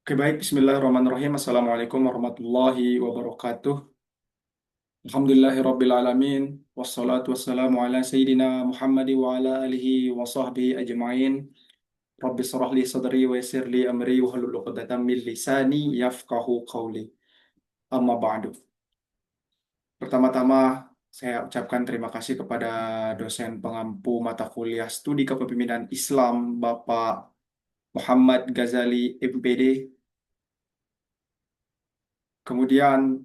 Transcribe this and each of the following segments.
Oke, baik. Bismillahirrahmanirrahim. Assalamualaikum warahmatullahi wabarakatuh. Alhamdulillahirrabbilalamin. Wassalatu wassalamu ala Sayyidina Muhammad wa ala alihi wa sahbihi ajma'in. Rabbi syrah li sadri wa yassir li amri wa hlul 'uqdatam min lisani yafqahu qawli. Amma ba'du. Pertama-tama saya ucapkan terima kasih kepada dosen pengampu mata kuliah Studi Kepemimpinan Islam Bapak Muhammad Ghazali MPD. Kemudian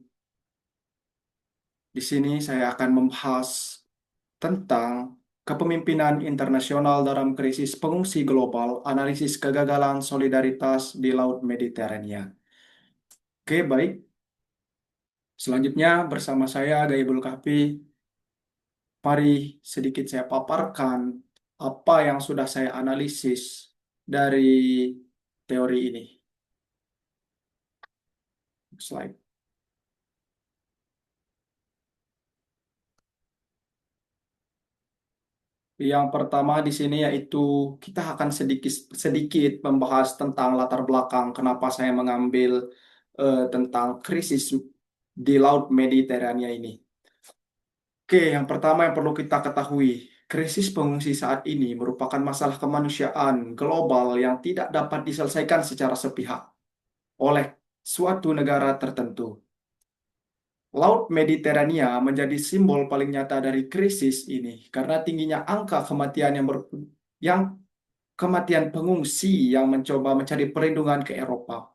di sini saya akan membahas tentang kepemimpinan internasional dalam krisis pengungsi global, analisis kegagalan solidaritas di Laut Mediterania. Oke, baik. Selanjutnya bersama saya Gaibul Kahfi, mari sedikit saya paparkan apa yang sudah saya analisis dari teori ini. Slide. Yang pertama di sini yaitu kita akan sedikit sedikit membahas tentang latar belakang kenapa saya mengambil tentang krisis di Laut Mediterania ini. Oke, yang pertama yang perlu kita ketahui, krisis pengungsi saat ini merupakan masalah kemanusiaan global yang tidak dapat diselesaikan secara sepihak oleh suatu negara tertentu. Laut Mediterania menjadi simbol paling nyata dari krisis ini karena tingginya angka kematian yang kematian pengungsi yang mencoba mencari perlindungan ke Eropa.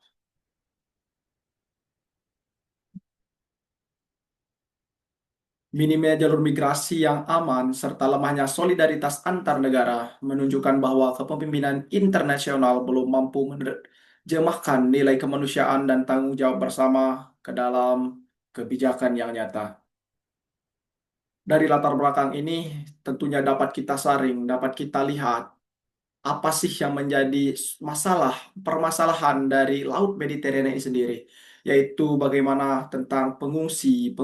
Minimnya jalur migrasi yang aman serta lemahnya solidaritas antar negara menunjukkan bahwa kepemimpinan internasional belum mampu menerjemahkan nilai kemanusiaan dan tanggung jawab bersama ke dalam kebijakan yang nyata. Dari latar belakang ini tentunya dapat kita saring, dapat kita lihat apa sih yang menjadi permasalahan dari Laut Mediterania ini sendiri, yaitu bagaimana tentang pengungsi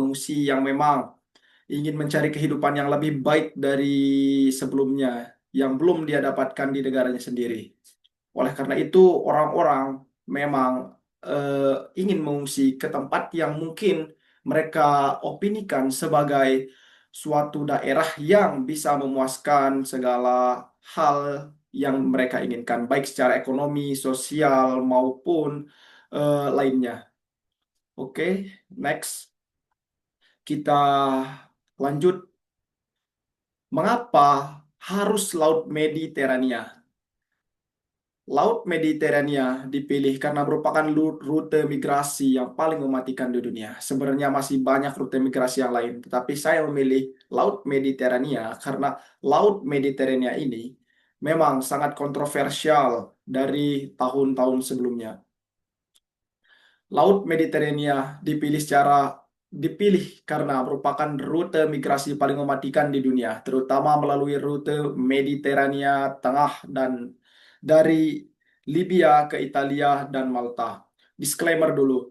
yang memang ingin mencari kehidupan yang lebih baik dari sebelumnya, yang belum dia dapatkan di negaranya sendiri. Oleh karena itu, orang-orang memang ingin mengungsi ke tempat yang mungkin mereka opinikan sebagai suatu daerah yang bisa memuaskan segala hal yang mereka inginkan, baik secara ekonomi, sosial, maupun lainnya. Oke, next. Kita lanjut. Mengapa harus Laut Mediterania? Laut Mediterania dipilih karena merupakan rute migrasi yang paling mematikan di dunia. Sebenarnya masih banyak rute migrasi yang lain, tetapi saya memilih Laut Mediterania karena Laut Mediterania ini memang sangat kontroversial dari tahun-tahun sebelumnya. Laut Mediterania dipilih karena merupakan rute migrasi paling mematikan di dunia, terutama melalui rute Mediterania Tengah dan dari Libya ke Italia dan Malta. Disclaimer dulu,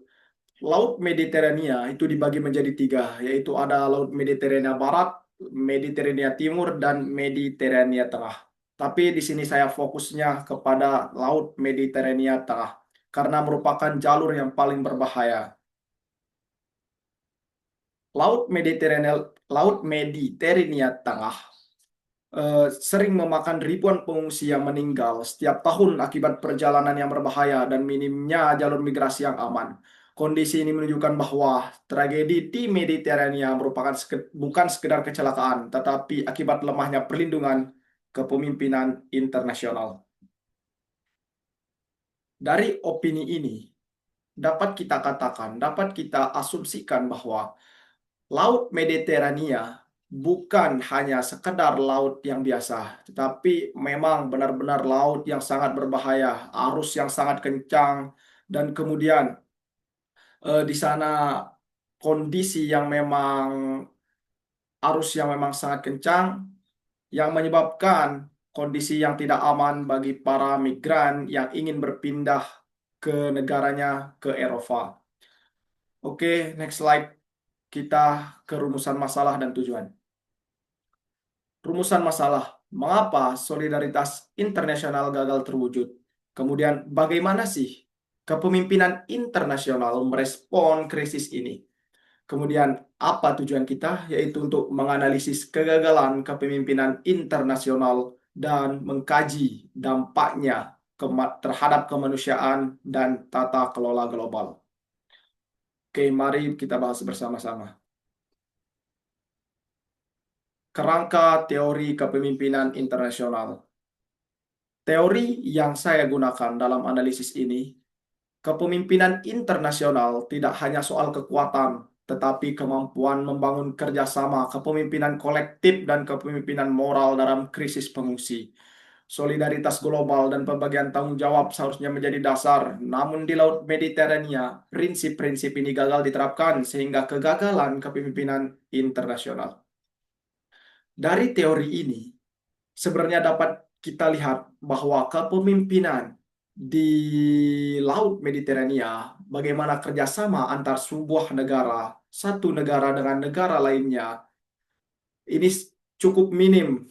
Laut Mediterania itu dibagi menjadi tiga, yaitu ada Laut Mediterania Barat, Mediterania Timur, dan Mediterania Tengah. Tapi di sini saya fokusnya kepada Laut Mediterania Tengah karena merupakan jalur yang paling berbahaya. Laut Mediterania Tengah sering memakan ribuan pengungsi yang meninggal setiap tahun akibat perjalanan yang berbahaya dan minimnya jalur migrasi yang aman. Kondisi ini menunjukkan bahwa tragedi di Mediterania bukan sekedar kecelakaan, tetapi akibat lemahnya perlindungan kepemimpinan internasional. Dari opini ini, dapat kita asumsikan bahwa Laut Mediterania bukan hanya sekedar laut yang biasa, tetapi memang benar-benar laut yang sangat berbahaya, arus yang sangat kencang, dan kemudian di sana kondisi yang memang arus yang memang sangat kencang, yang menyebabkan kondisi yang tidak aman bagi para migran yang ingin berpindah ke negaranya ke Eropa. Oke, next slide. Kita ke rumusan masalah dan tujuan. Rumusan masalah, mengapa solidaritas internasional gagal terwujud? Kemudian bagaimana sih kepemimpinan internasional merespon krisis ini. Kemudian apa tujuan kita? Yaitu untuk menganalisis kegagalan kepemimpinan internasional dan mengkaji dampaknya terhadap kemanusiaan dan tata kelola global. Oke, mari kita bahas bersama-sama. Kerangka teori kepemimpinan internasional. Teori yang saya gunakan dalam analisis ini, kepemimpinan internasional tidak hanya soal kekuatan, tetapi kemampuan membangun kerjasama, kepemimpinan kolektif, dan kepemimpinan moral dalam krisis pengungsi. Solidaritas global dan pembagian tanggung jawab seharusnya menjadi dasar, namun di Laut Mediterania, prinsip-prinsip ini gagal diterapkan sehingga kegagalan kepemimpinan internasional. Dari teori ini, sebenarnya dapat kita lihat bahwa kepemimpinan di Laut Mediterania, bagaimana kerjasama antar sebuah negara, satu negara dengan negara lainnya, ini cukup minim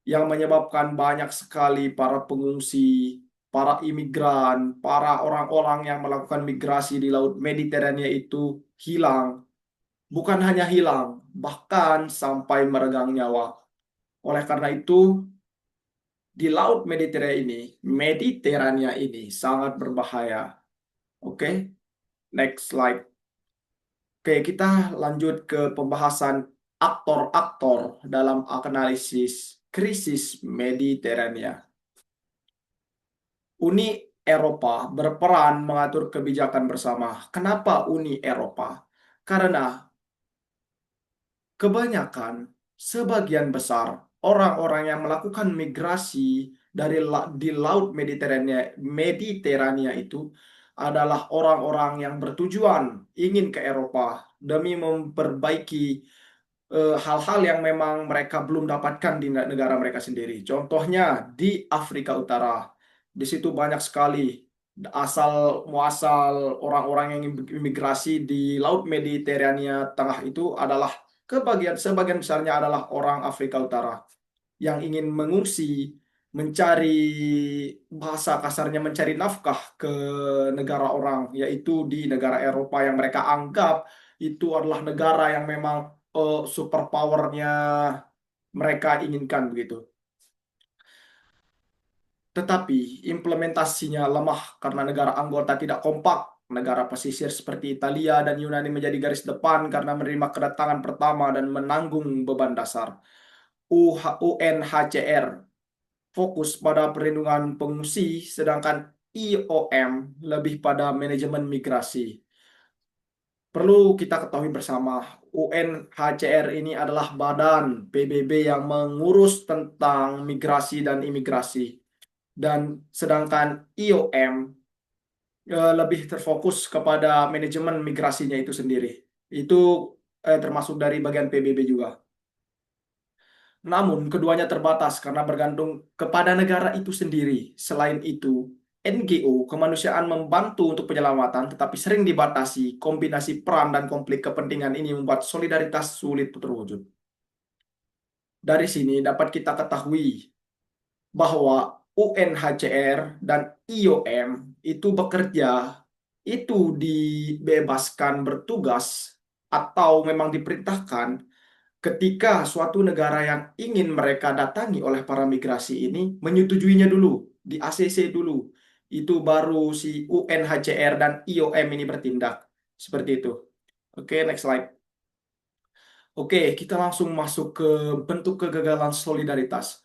yang menyebabkan banyak sekali para pengungsi, para imigran, para orang-orang yang melakukan migrasi di Laut Mediterania itu hilang. Bukan hanya hilang, bahkan sampai meregang nyawa. Oleh karena itu, di Laut Mediterania ini sangat berbahaya. Oke, next slide. Oke, kita lanjut ke pembahasan aktor-aktor dalam analisis krisis Mediterania. Uni Eropa berperan mengatur kebijakan bersama. Kenapa Uni Eropa? Karena kebanyakan, sebagian besar orang-orang yang melakukan migrasi di Laut Mediterania itu adalah orang-orang yang bertujuan ingin ke Eropa demi memperbaiki hal-hal yang memang mereka belum dapatkan di negara mereka sendiri. Contohnya di Afrika Utara. Di situ banyak sekali asal muasal orang-orang yang imigrasi di Laut Mediterania Tengah itu adalah sebagian besarnya adalah orang Afrika Utara yang ingin mengungsi, mencari, bahasa kasarnya, mencari nafkah ke negara orang, yaitu di negara Eropa yang mereka anggap itu adalah negara yang memang super powernya mereka inginkan begitu. Tetapi implementasinya lemah karena negara anggota tidak kompak. Negara pesisir seperti Italia dan Yunani menjadi garis depan karena menerima kedatangan pertama dan menanggung beban dasar. UNHCR fokus pada perlindungan pengungsi, sedangkan IOM lebih pada manajemen migrasi. Perlu kita ketahui bersama, UNHCR ini adalah badan PBB yang mengurus tentang migrasi dan imigrasi. Dan sedangkan IOM lebih terfokus kepada manajemen migrasinya itu sendiri. Itu termasuk dari bagian PBB juga. Namun, keduanya terbatas karena bergantung kepada negara itu sendiri. Selain itu, NGO kemanusiaan membantu untuk penyelamatan, tetapi sering dibatasi. Kombinasi peran dan konflik kepentingan ini membuat solidaritas sulit terwujud. Dari sini dapat kita ketahui bahwa UNHCR dan IOM itu bekerja, itu dibebaskan bertugas atau memang diperintahkan ketika suatu negara yang ingin mereka datangi oleh para migrasi ini menyetujuinya dulu, di ACC dulu. Itu baru si UNHCR dan IOM ini bertindak. Seperti itu. Oke, next slide. Oke, kita langsung masuk ke bentuk kegagalan solidaritas.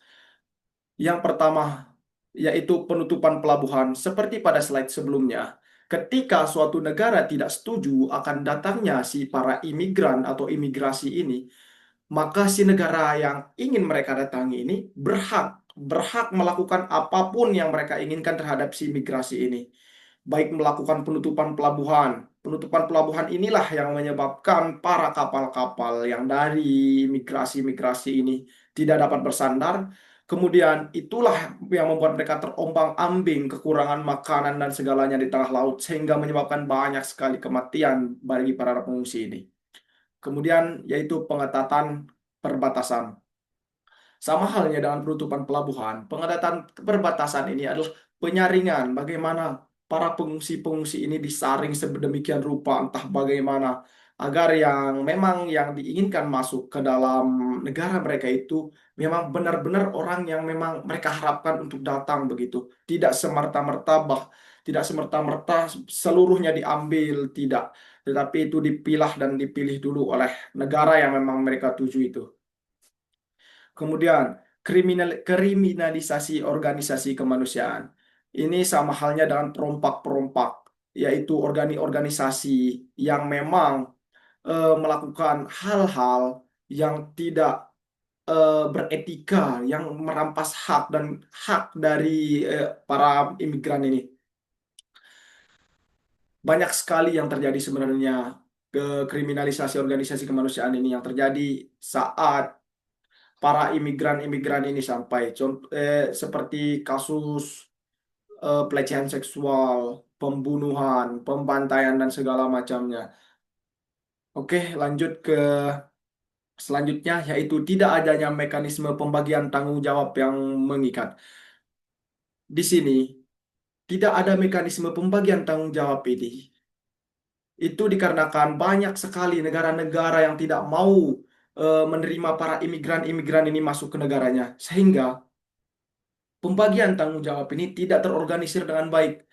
Yang pertama, yaitu penutupan pelabuhan. Seperti pada slide sebelumnya, ketika suatu negara tidak setuju akan datangnya si para imigran atau imigrasi ini, maka si negara yang ingin mereka datangi ini berhak melakukan apapun yang mereka inginkan terhadap si migrasi ini, baik melakukan penutupan pelabuhan. Penutupan pelabuhan inilah yang menyebabkan para kapal-kapal yang dari migrasi-migrasi ini tidak dapat bersandar. Kemudian itulah yang membuat mereka terombang-ambing, kekurangan makanan dan segalanya di tengah laut, sehingga menyebabkan banyak sekali kematian bagi para pengungsi ini. Kemudian yaitu pengetatan perbatasan. Sama halnya dengan penutupan pelabuhan, pengetatan perbatasan ini adalah penyaringan bagaimana para pengungsi-pengungsi ini disaring sedemikian rupa entah bagaimana agar yang memang yang diinginkan masuk ke dalam negara mereka itu memang benar-benar orang yang memang mereka harapkan untuk datang begitu. Tidak semerta-merta tidak semerta-merta seluruhnya diambil, tidak. Tetapi itu dipilah dan dipilih dulu oleh negara yang memang mereka tuju itu. Kemudian, kriminalisasi organisasi kemanusiaan. Ini sama halnya dengan perompak-perompak, yaitu organisasi yang memang melakukan hal-hal yang tidak beretika, yang merampas hak dan hak dari para imigran ini. Banyak sekali yang terjadi sebenarnya ke kriminalisasi organisasi kemanusiaan ini yang terjadi saat para imigran-imigran ini sampai contoh seperti kasus pelecehan seksual, pembunuhan, pembantaian dan segala macamnya. Oke, lanjut ke selanjutnya yaitu tidak adanya mekanisme pembagian tanggung jawab yang mengikat. Di sini tidak ada mekanisme pembagian tanggung jawab ini. Itu dikarenakan banyak sekali negara-negara yang tidak mau menerima para imigran-imigran ini masuk ke negaranya, sehingga pembagian tanggung jawab ini tidak terorganisir dengan baik,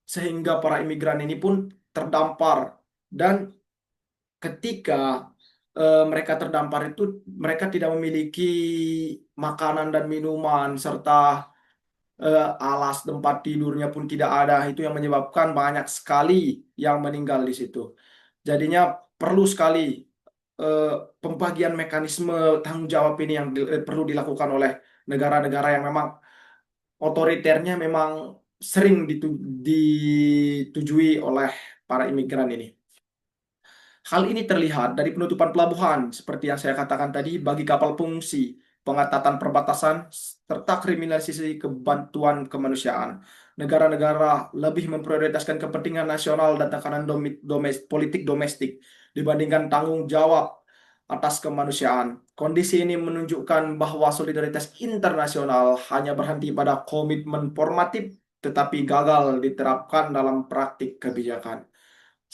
sehingga para imigran ini pun terdampar. Dan ketika mereka terdampar itu, mereka tidak memiliki makanan dan minuman, serta alas tempat tidurnya pun tidak ada. Itu yang menyebabkan banyak sekali yang meninggal di situ. Jadinya perlu sekali eh, pembagian mekanisme tanggung jawab ini yang perlu dilakukan oleh negara-negara yang memang otoriternya memang sering ditujui oleh para imigran ini. Hal ini terlihat dari penutupan pelabuhan, seperti yang saya katakan tadi, bagi kapal pengungsi, pengetatan perbatasan, serta kriminalisasi kebantuan kemanusiaan. Negara-negara lebih memprioritaskan kepentingan nasional dan tekanan politik domestik dibandingkan tanggung jawab atas kemanusiaan. Kondisi ini menunjukkan bahwa solidaritas internasional hanya berhenti pada komitmen formatif, tetapi gagal diterapkan dalam praktik kebijakan.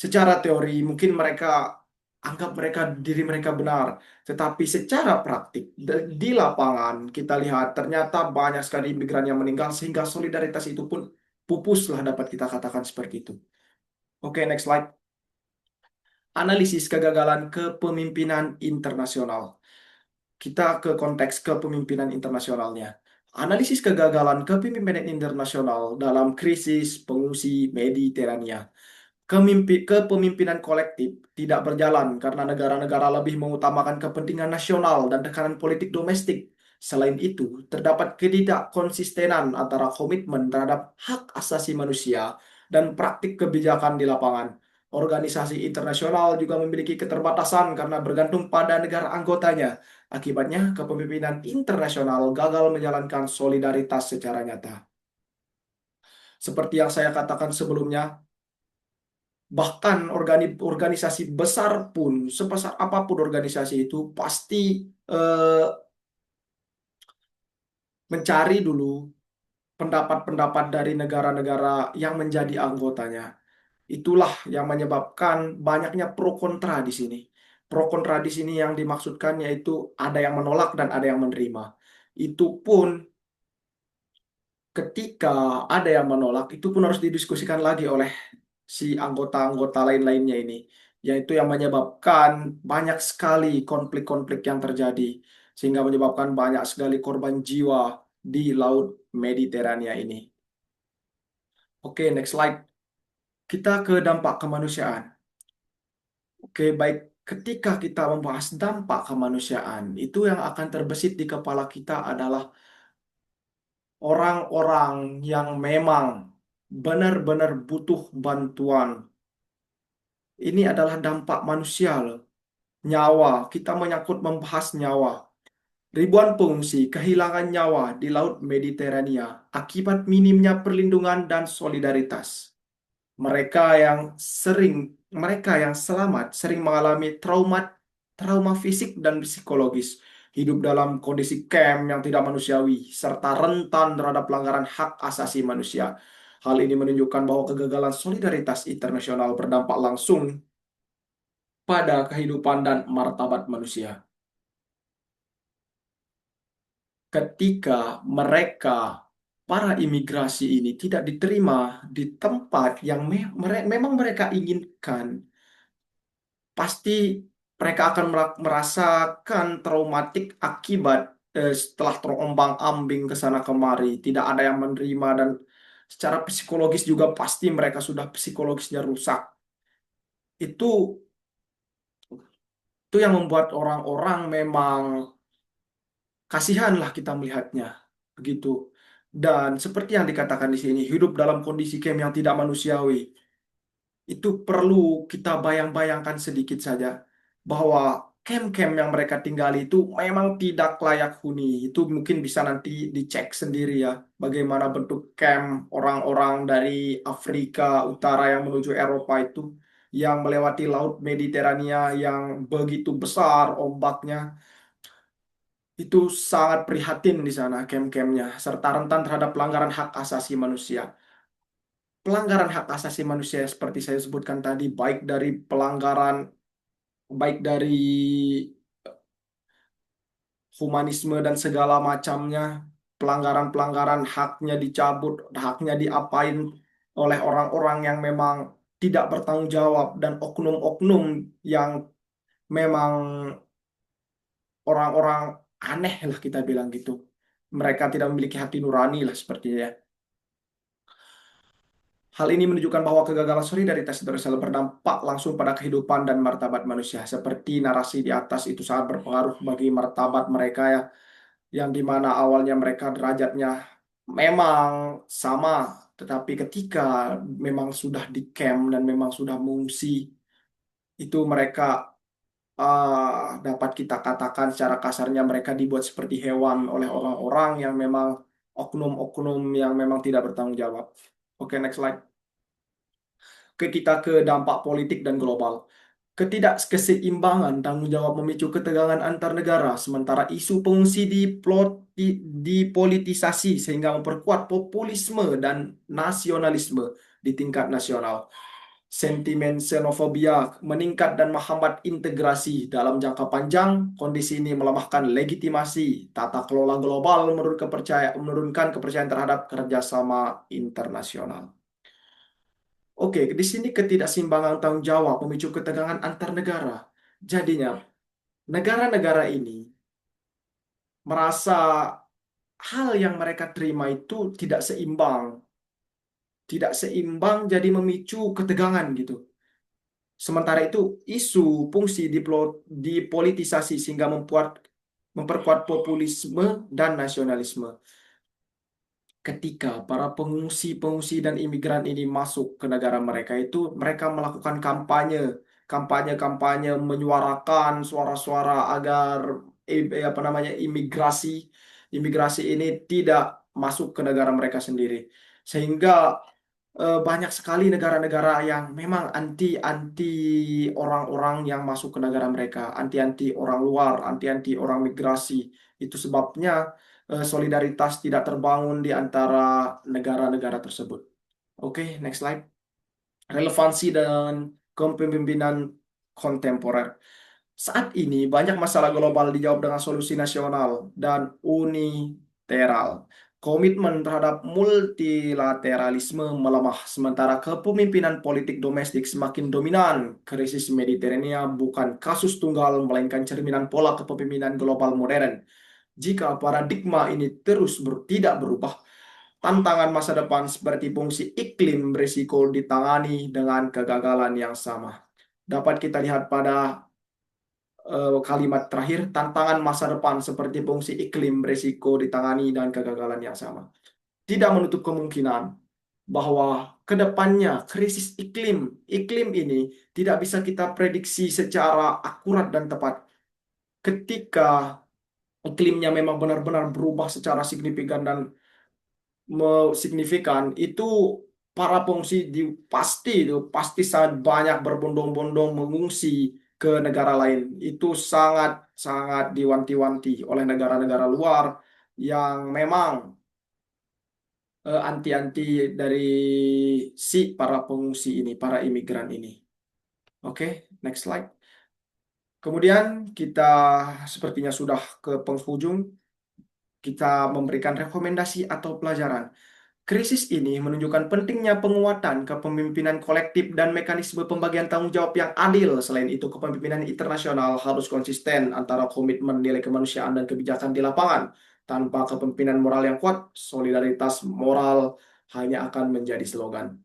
Secara teori mungkin mereka anggap diri mereka benar, tetapi secara praktik di lapangan kita lihat ternyata banyak sekali imigran yang meninggal sehingga solidaritas itu pun pupuslah dapat kita katakan seperti itu. Oke, next slide. Analisis kegagalan kepemimpinan internasional. Kita ke konteks kepemimpinan internasionalnya. Analisis kegagalan kepemimpinan internasional dalam krisis pengungsi Mediterania. Kepemimpinan kolektif tidak berjalan karena negara-negara lebih mengutamakan kepentingan nasional dan tekanan politik domestik. Selain itu, terdapat ketidakkonsistenan antara komitmen terhadap hak asasi manusia dan praktik kebijakan di lapangan. Organisasi internasional juga memiliki keterbatasan karena bergantung pada negara anggotanya. Akibatnya, kepemimpinan internasional gagal menjalankan solidaritas secara nyata. Seperti yang saya katakan sebelumnya, bahkan organisasi besar pun, sebesar apapun organisasi itu, pasti eh, mencari dulu pendapat-pendapat dari negara-negara yang menjadi anggotanya. Itulah yang menyebabkan banyaknya pro kontra di sini. Pro kontra di sini yang dimaksudkan yaitu ada yang menolak dan ada yang menerima. Itu pun ketika ada yang menolak, itu pun harus didiskusikan lagi oleh si anggota-anggota lain-lainnya ini, yaitu yang menyebabkan banyak sekali konflik-konflik yang terjadi, sehingga menyebabkan banyak sekali korban jiwa di Laut Mediterania ini. Oke, next slide. Kita ke dampak kemanusiaan. Oke, baik. Ketika kita membahas dampak kemanusiaan, itu yang akan terbesit di kepala kita adalah orang-orang yang memang benar-benar butuh bantuan. Ini adalah dampak manusia loh. Nyawa, kita menyangkut membahas nyawa. Ribuan pengungsi kehilangan nyawa di Laut Mediterania akibat minimnya perlindungan dan solidaritas. Mereka yang sering, mereka yang selamat sering mengalami trauma fisik dan psikologis, hidup dalam kondisi camp yang tidak manusiawi, serta rentan terhadap pelanggaran hak asasi manusia. Hal ini menunjukkan bahwa kegagalan solidaritas internasional berdampak langsung pada kehidupan dan martabat manusia. Ketika mereka, para imigrasi ini tidak diterima di tempat yang memang mereka inginkan, pasti mereka akan merasakan traumatik akibat setelah terombang-ambing ke sana kemari, tidak ada yang menerima dan secara psikologis juga pasti mereka sudah psikologisnya rusak. Itu itu yang membuat orang-orang memang kasihan lah kita melihatnya begitu. Dan seperti yang dikatakan di sini, hidup dalam kondisi camp yang tidak manusiawi. Itu perlu kita bayang-bayangkan sedikit saja bahwa camp-camp yang mereka tinggali itu memang tidak layak huni. Itu mungkin bisa nanti dicek sendiri ya, bagaimana bentuk camp orang-orang dari Afrika Utara yang menuju Eropa itu, yang melewati Laut Mediterania yang begitu besar ombaknya. Itu sangat prihatin di sana camp-campnya, serta rentan terhadap pelanggaran hak asasi manusia. Pelanggaran hak asasi manusia seperti saya sebutkan tadi, baik dari humanisme dan segala macamnya, pelanggaran-pelanggaran haknya dicabut, haknya diapain oleh orang-orang yang memang tidak bertanggung jawab dan oknum-oknum yang memang orang-orang aneh lah kita bilang gitu. Mereka tidak memiliki hati nurani lah sepertinya ya. Hal ini menunjukkan bahwa kegagalan solidaritas internasional berdampak langsung pada kehidupan dan martabat manusia. Seperti narasi di atas itu sangat berpengaruh bagi martabat mereka ya, yang dimana awalnya mereka derajatnya memang sama, tetapi ketika memang sudah di camp dan memang sudah mengungsi, itu mereka dapat kita katakan secara kasarnya mereka dibuat seperti hewan oleh orang-orang yang memang oknum-oknum yang memang tidak bertanggung jawab. Oke, next slide. Kita ke dampak politik dan global. Ketidakseimbangan tanggung jawab memicu ketegangan antar negara, sementara isu pengungsi dipolitisasi sehingga memperkuat populisme dan nasionalisme di tingkat nasional. Sentimen xenofobia meningkat dan menghambat integrasi dalam jangka panjang. Kondisi ini melemahkan legitimasi tata kelola global, menurunkan kepercayaan terhadap kerjasama internasional. Oke, di sini ketidakseimbangan tanggung jawab memicu ketegangan antar negara. Jadinya, negara-negara ini merasa hal yang mereka terima itu tidak seimbang. Tidak seimbang jadi memicu ketegangan gitu. Sementara itu, isu fungsi dipolitisasi sehingga memperkuat populisme dan nasionalisme. Ketika para pengungsi-pengungsi dan imigran ini masuk ke negara mereka itu, mereka melakukan kampanye-kampanye menyuarakan suara-suara agar apa namanya imigrasi ini tidak masuk ke negara mereka sendiri. Sehingga banyak sekali negara-negara yang memang anti-anti orang-orang yang masuk ke negara mereka, anti-anti orang luar, anti-anti orang migrasi. Itu sebabnya solidaritas tidak terbangun di antara negara-negara tersebut. Oke, next slide. Relevansi dan kepemimpinan kontemporer. Saat ini banyak masalah global dijawab dengan solusi nasional dan unilateral. Komitmen terhadap multilateralisme melemah, sementara kepemimpinan politik domestik semakin dominan. Krisis Mediterania bukan kasus tunggal, melainkan cerminan pola kepemimpinan global modern. Jika paradigma ini terus tidak berubah, tantangan masa depan seperti fungsi iklim berisiko ditangani dengan kegagalan yang sama. Dapat kita lihat pada kalimat terakhir, tantangan masa depan seperti fungsi iklim berisiko ditangani dengan kegagalan yang sama. Tidak menutup kemungkinan bahwa ke depannya krisis iklim ini tidak bisa kita prediksi secara akurat dan tepat. Ketika iklimnya memang benar-benar berubah secara signifikan dan signifikan, itu para pengungsi pasti sangat banyak berbondong-bondong mengungsi ke negara lain. Itu sangat sangat diwanti-wanti oleh negara-negara luar yang memang anti-anti dari si para pengungsi ini, para imigran ini. Oke, next slide. Kemudian kita sepertinya sudah ke penghujung, kita memberikan rekomendasi atau pelajaran. Krisis ini menunjukkan pentingnya penguatan kepemimpinan kolektif dan mekanisme pembagian tanggung jawab yang adil. Selain itu, kepemimpinan internasional harus konsisten antara komitmen nilai kemanusiaan dan kebijakan di lapangan. Tanpa kepemimpinan moral yang kuat, solidaritas moral hanya akan menjadi slogan.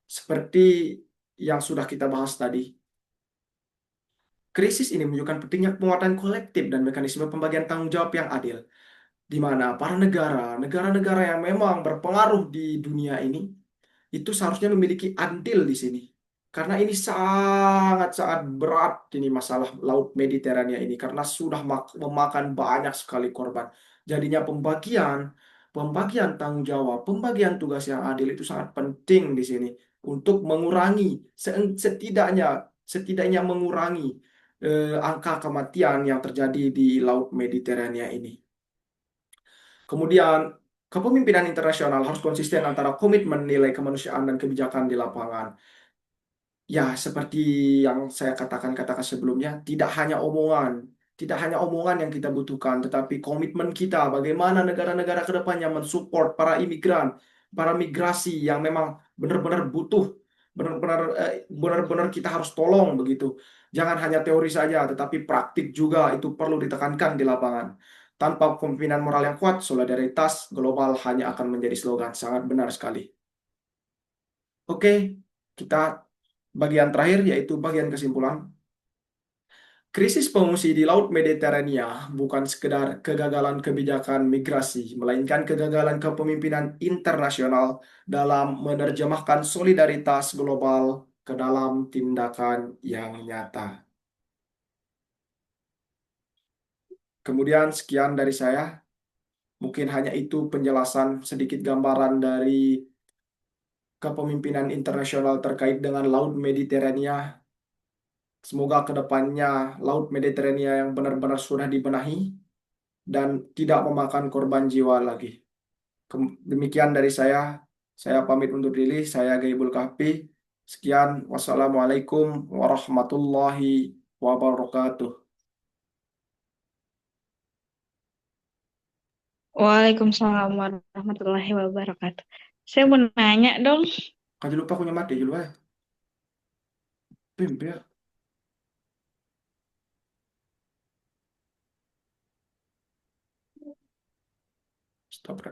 Seperti yang sudah kita bahas tadi, krisis ini menunjukkan pentingnya penguatan kolektif dan mekanisme pembagian tanggung jawab yang adil, di mana para negara-negara yang memang berpengaruh di dunia ini itu seharusnya memiliki andil di sini. Karena ini sangat-sangat berat ini masalah Laut Mediterania ini karena sudah memakan banyak sekali korban. Jadinya pembagian tanggung jawab, pembagian tugas yang adil itu sangat penting di sini untuk mengurangi setidaknya setidaknya mengurangi angka kematian yang terjadi di Laut Mediterania ini. Kemudian, kepemimpinan internasional harus konsisten antara komitmen nilai kemanusiaan dan kebijakan di lapangan. Ya, seperti yang saya katakan sebelumnya, tidak hanya omongan yang kita butuhkan, tetapi komitmen kita bagaimana negara-negara ke depannya mensupport para imigran, para migrasi yang memang benar-benar butuh, benar-benar kita harus tolong begitu. Jangan hanya teori saja, tetapi praktik juga itu perlu ditekankan di lapangan. Tanpa kepemimpinan moral yang kuat, solidaritas global hanya akan menjadi slogan. Sangat benar sekali. Oke, kita bagian terakhir yaitu bagian kesimpulan. Krisis pengungsi di Laut Mediterania bukan sekedar kegagalan kebijakan migrasi, melainkan kegagalan kepemimpinan internasional dalam menerjemahkan solidaritas global ke dalam tindakan yang nyata. Kemudian sekian dari saya. Mungkin hanya itu penjelasan sedikit gambaran dari kepemimpinan internasional terkait dengan Laut Mediterania. Semoga ke depannya Laut Mediterania yang benar-benar sudah dibenahi dan tidak memakan korban jiwa lagi. Demikian dari saya. Saya pamit undur diri. Saya Gaibul Kahfi. Sekian. Wassalamualaikum warahmatullahi wabarakatuh. Waalaikumsalam warahmatullahi wabarakatuh. Saya mau nanya dong. Kaji lupa aku mati dulu ya. Pim, ya. Stop.